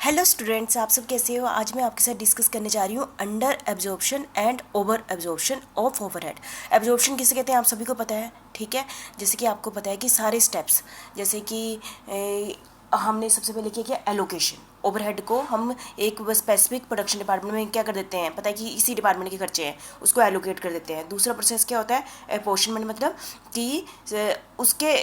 Hello students, आप सब कैसे हो। आज मैं आपके साथ डिस्कस करने जा रही हूँ under absorption and over absorption of overhead. Absorption किसे कहते हैं आप सभी को पता है, ठीक है। जैसे कि आपको पता है कि सारे स्टेप्स, जैसे कि हमने सबसे पहले किया एलोकेशन। ओवरहेड को हम एक स्पेसिफिक प्रोडक्शन डिपार्टमेंट में क्या कर देते हैं, पता है कि इसी डिपार्टमेंट के खर्चे हैं, उसको एलोकेट कर देते हैं। दूसरा प्रोसेस क्या होता है, अपोर्शनमेंट, मतलब कि उसके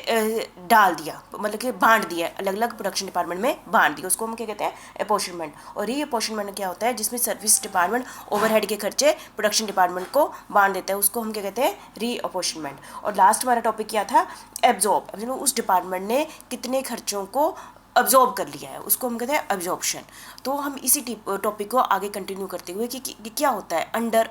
डाल दिया, मतलब कि बांट दिया, अलग अलग प्रोडक्शन डिपार्टमेंट में बांट दिया, उसको हम क्या कहते हैं, अपोर्शनमेंट। और री अपोर्शनमेंट क्या होता है, जिसमें सर्विस डिपार्टमेंट ओवरहेड के खर्चे प्रोडक्शन डिपार्टमेंट को बांट देता है, उसको हम क्या कहते हैं, री अपोर्शनमेंट। और लास्ट हमारा टॉपिक क्या था, एब्जॉर्ब, उस डिपार्टमेंट ने कितने खर्चों को अब्जॉर्ब कर लिया है, उसको हम कहते हैं अब्जॉर्प्शन। तो हम इसी टॉपिक को आगे कंटिन्यू करते हुए कि क्या होता है under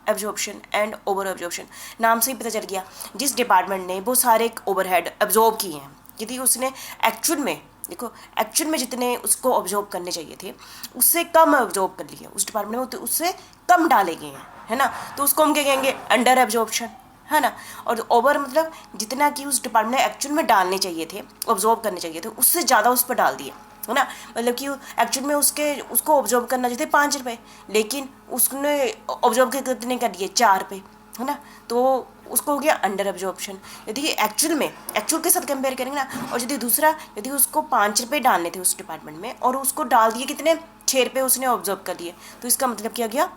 absorption and over absorption. नाम से ही पता चल गया, जिस डिपार्टमेंट ने वो सारे ओवरहेड एब्जॉर्ब किए हैं, यदि उसने एक्चुअल में, देखो, एक्चुअल में जितने उसको ऑब्जॉर्व करने चाहिए थे उससे कम ऑब्जॉर्व कर लिए उस डिपार्टमेंट में, तो उससे कम डाले गए हैं, है ना। तो उसको हम क्या कहेंगे, अंडर एब्जॉर्प्शन, है ना। और ओवर मतलब जितना कि उस डिपार्टमेंट में एक्चुअल में डालने चाहिए थे, ऑब्जॉर्व करने चाहिए थे, उससे ज़्यादा उस पर डाल दिए, है ना। मतलब कि एक्चुअल में उसको ऑब्जॉर्व करना चाहिए थे 5 रुपये, लेकिन उसने ऑब्जॉर्व कितने कर दिए, 4 रुपये, है ना। तो उसको हो गया अंडर एब्जॉर्प्शन। यदि एक्चुअल के साथ कंपेयर करेंगे ना, और यदि दूसरा, यदि उसको 5 रुपये डालने थे उस डिपार्टमेंट में और उसको डाल दिए कितने, 6 रुपये उसने ऑब्जॉर्व कर दिए, तो इसका मतलब क्या गया,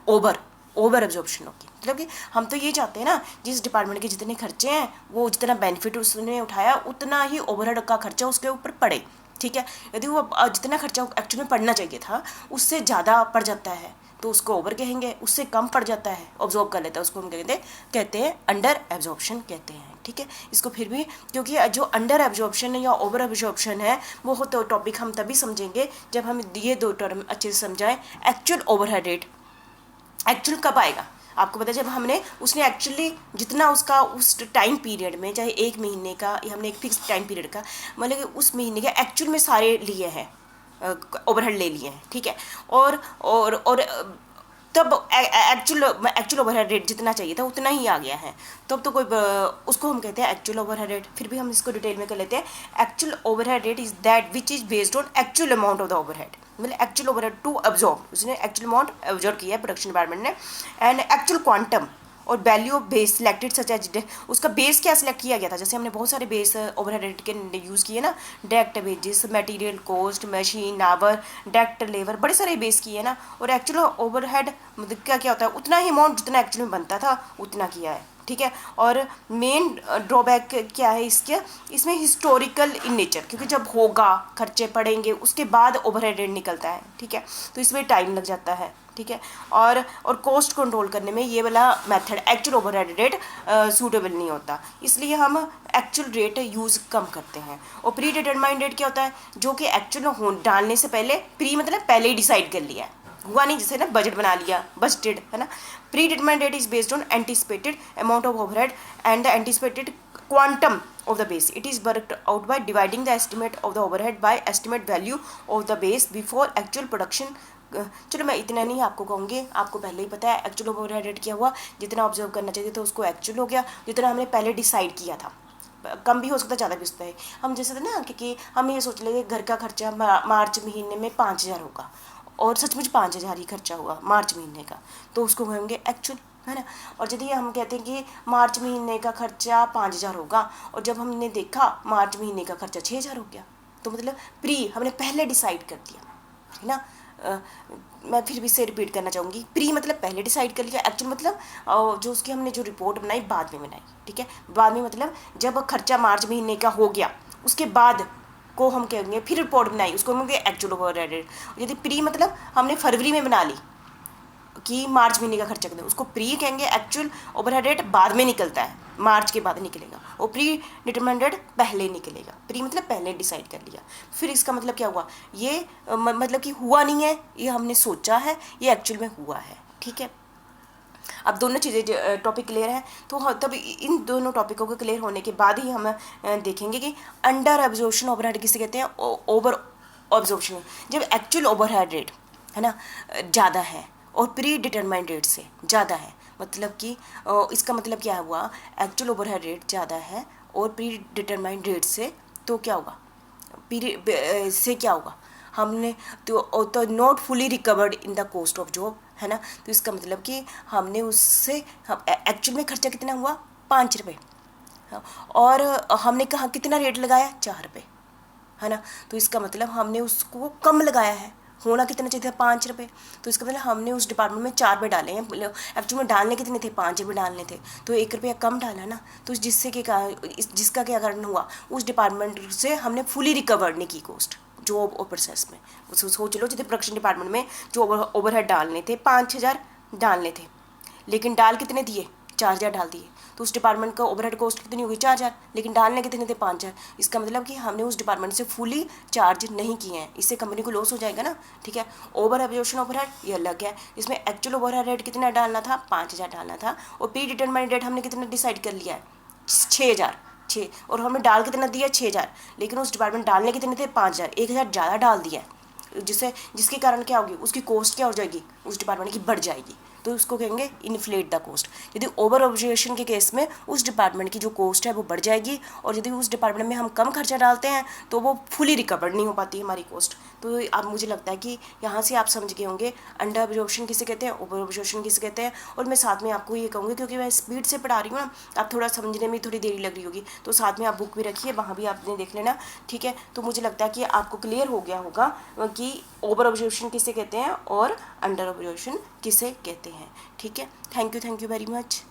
ओवर एब्जॉर्प्शन होगी। मतलब कि हम तो ये चाहते हैं ना, जिस डिपार्टमेंट के जितने खर्चे हैं वो जितना बेनिफिट उसने उठाया उतना ही ओवरहेड का खर्चा उसके ऊपर पड़े, ठीक है। यदि वो जितना खर्चा एक्चुअली में पड़ना चाहिए था उससे ज़्यादा पड़ जाता है तो उसको ओवर कहेंगे, उससे कम पड़ जाता है, ऑब्जॉर्व कर लेता है, उसको हम कहते हैं अंडर एब्जॉर्प्शन कहते हैं, ठीक है। इसको फिर भी, क्योंकि जो अंडर एब्जॉर्प्शन है या ओवर एब्जॉर्प्शन है वो तो टॉपिक हम तभी समझेंगे जब हम ये दो टर्म अच्छे से समझाएं। एक्चुअल ओवरहेड रेट एक्चुअल कब आएगा, आपको पता है, जब हमने उसने एक्चुअली जितना उसका उस टाइम पीरियड में, चाहे 1 महीने का या हमने एक फिक्स टाइम पीरियड का, मतलब कि उस महीने के एक्चुअल में सारे लिए हैं, ओवरहेड ले लिए हैं, ठीक है। और तब एक्चुअल ओवरहेड रेट जितना चाहिए था उतना ही आ गया है, तब तो कोई उसको हम कहते हैं एक्चुअल ओवरहेड रेट। फिर भी हम इसको डिटेल में कर लेते हैं। Actual overhead rate is that which is based on actual amount of the overhead, मतलब एक्चुअल ओवरहेड टू अब्जॉर्ब, उसने एक्चुअल अमाउंट अब्जॉर्ब किया है प्रोडक्शन डिपार्टमेंट ने, एंड एक्चुअल क्वांटम और value of base selected such as, उसका base क्या select किया गया था, जैसे हमने बहुत सारे बेस ओवरहेड रेट के यूज़ किए ना, direct wages, material cost, machine hour, direct labour, बड़े सारे बेस किए ना। और एक्चुअल ओवरहेड मतलब क्या क्या होता है, उतना ही अमाउंट जितना एक्चुअली में बनता था उतना किया है, ठीक है। और मेन ड्रॉबैक क्या है इसके, इसमें हिस्टोरिकल इन नेचर, क्योंकि जब होगा खर्चे पड़ेंगे उसके बाद ओवरहेड रेट निकलता है, ठीक है, तो इसमें टाइम लग जाता है, ठीक है। और कॉस्ट कंट्रोल करने में ये वाला method actual overhead rate suitable नहीं होता, इसलिए हम एक्चुअल रेट यूज़ कम करते हैं। और प्री डिटरमाइंड रेट क्या होता है, जो कि एक्चुअल हो डालने से पहले, प्री मतलब पहले ही डिसाइड कर लिया है, हुआ नहीं, जैसे ना बजट बना लिया, बजटेड, है ना। Pre determined rate is based on anticipated amount of overhead and the anticipated quantum of the base. It is worked out by dividing the estimate of the overhead by estimate value of the base before actual production. चलो मैं इतना नहीं आपको कहूँगी, आपको पहले ही पता है एक्चुअल ओवरहेड रेट क्या हुआ, जितना ऑब्जर्व करना चाहिए था उसको एक्चुअल हो गया, जितना हमने पहले डिसाइड किया था, कम भी हो सकता है ज़्यादा भी हो सकता है। हम जैसे थे ना, क्योंकि हम ये सोच लेंगे घर का खर्चा मार्च महीने में 5,000 होगा, और सचमुच 5,000 ही खर्चा हुआ मार्च महीने का, तो उसको कहेंगे एक्चुअल, है ना। और यदि हम कहते हैं कि मार्च महीने का खर्चा 5,000 होगा और जब हमने देखा मार्च महीने का खर्चा 6,000 हो गया, तो मतलब प्री हमने पहले डिसाइड कर दिया, है ना। मैं फिर भी से रिपीट करना चाहूँगी, प्री मतलब पहले डिसाइड कर लिया, एक्चुअल मतलब जो उसकी हमने जो रिपोर्ट बनाई बाद में बनाई, ठीक है। बाद में मतलब जब खर्चा मार्च महीने का हो गया उसके बाद को हम कहेंगे, फिर रिपोर्ट बनाई, उसको हम कहेंगे एक्चुअल ओवरहेड रेट। यदि प्री मतलब हमने फरवरी में बना ली कि मार्च महीने का खर्चा कितना, उसको प्री कहेंगे। एक्चुअल ओवरहेड रेट बाद में निकलता है, मार्च के बाद निकलेगा, और प्री डिटरमाइंड रेट पहले निकलेगा। प्री मतलब पहले डिसाइड कर लिया, फिर इसका मतलब क्या हुआ, ये मतलब कि हुआ नहीं है, ये हमने सोचा है, ये एक्चुअल में हुआ है, ठीक है। अब दोनों चीज़ें टॉपिक क्लियर है, तो तब इन दोनों टॉपिकों के क्लियर होने के बाद ही हम देखेंगे कि अंडर एब्जॉर्प्शन ओवरहेड किसे कहते हैं, ओवर एब्जॉर्प्शन, जब एक्चुअल ओवरहेड रेट, है ना, ज़्यादा है और प्री डिटरमाइंड रेट से ज़्यादा है, मतलब कि इसका मतलब क्या हुआ, एक्चुअल ओवरहेड रेट ज़्यादा है और प्री डिटरमाइंड रेट से, तो क्या होगा, पीरियड से क्या होगा, हमने तो not fully recovered in the cost of job, है ना। तो इसका मतलब कि हमने उससे एक्चुअल में खर्चा कितना हुआ 5 रुपये, और हमने कहा कितना रेट लगाया 4 रुपये, है ना। तो इसका मतलब हमने उसको कम लगाया है, होना कितना चाहिए था 5 रुपये। तो इसका मतलब हमने उस डिपार्टमेंट में 4 रुपये डाले हैं, एक्चुअली में डालने कितने थे 5 रुपये डालने थे, तो 1 रुपया कम डाला ना। तो जिससे कि जिसका क्या कारण हुआ, उस डिपार्टमेंट से हमने फुली रिकवर्ड नहीं की कॉस्ट जॉब और प्रोसेस में। सोच लो जैसे प्रोडक्शन डिपार्टमेंट में जो ओवरहेड डालने थे 5,000 डालने थे, लेकिन डाल कितने दिए 4,000 डाल दिए, तो उस डिपार्टमेंट का ओवरहेड कॉस्ट कितनी होगी 4,000, लेकिन डालने कितने थे 5,000। इसका मतलब कि हमने उस डिपार्टमेंट से फुली चार्ज नहीं किए हैं, इससे कंपनी को लॉस हो जाएगा ना, ठीक है। ओवर एब्जॉर्प्शन ओवरहेड ये अलग है, इसमें एक्चुअल ओवरहेड रेट कितना डालना था 5,000 डालना था, और प्री डिटरमाइंड रेट हमने कितना डिसाइड कर लिया है 6,000, और हमने डाल कितना दिया 6,000, लेकिन उस डिपार्टमेंट डालने कितने थे 5,000, 1,000 ज़्यादा डाल दिया है, जिसके कारण क्या होगी, उसकी कॉस्ट क्या हो जाएगी उस डिपार्टमेंट की बढ़ जाएगी, तो उसको कहेंगे इन्फ्लेट द कॉस्ट। यदि ओवर ऑब्जर्वेशन के केस में उस डिपार्टमेंट की जो कॉस्ट है वो बढ़ जाएगी, और यदि उस डिपार्टमेंट में हम कम खर्चा डालते हैं तो वो फुली रिकवर नहीं हो पाती है हमारी कॉस्ट। तो अब मुझे लगता है कि यहाँ से आप समझ गए होंगे अंडर ऑब्जर्वेशन किसे कहते हैं, ओवर ऑब्जर्वेशन किसे कहते हैं। और मैं साथ में आपको ये कहूँगी, क्योंकि मैं स्पीड से पढ़ा रही हूँ ना, आप थोड़ा समझने में थोड़ी देरी लग रही होगी, तो साथ में आप बुक भी रखिए, वहाँ भी आपने देख लेना, ठीक है। तो मुझे लगता है कि आपको क्लियर हो गया होगा कि ओवर ऑब्जर्वेशन किसे कहते हैं और अंडर ऑब्जर्वेशन किसे कहते हैं, ठीक है। Thank you very much.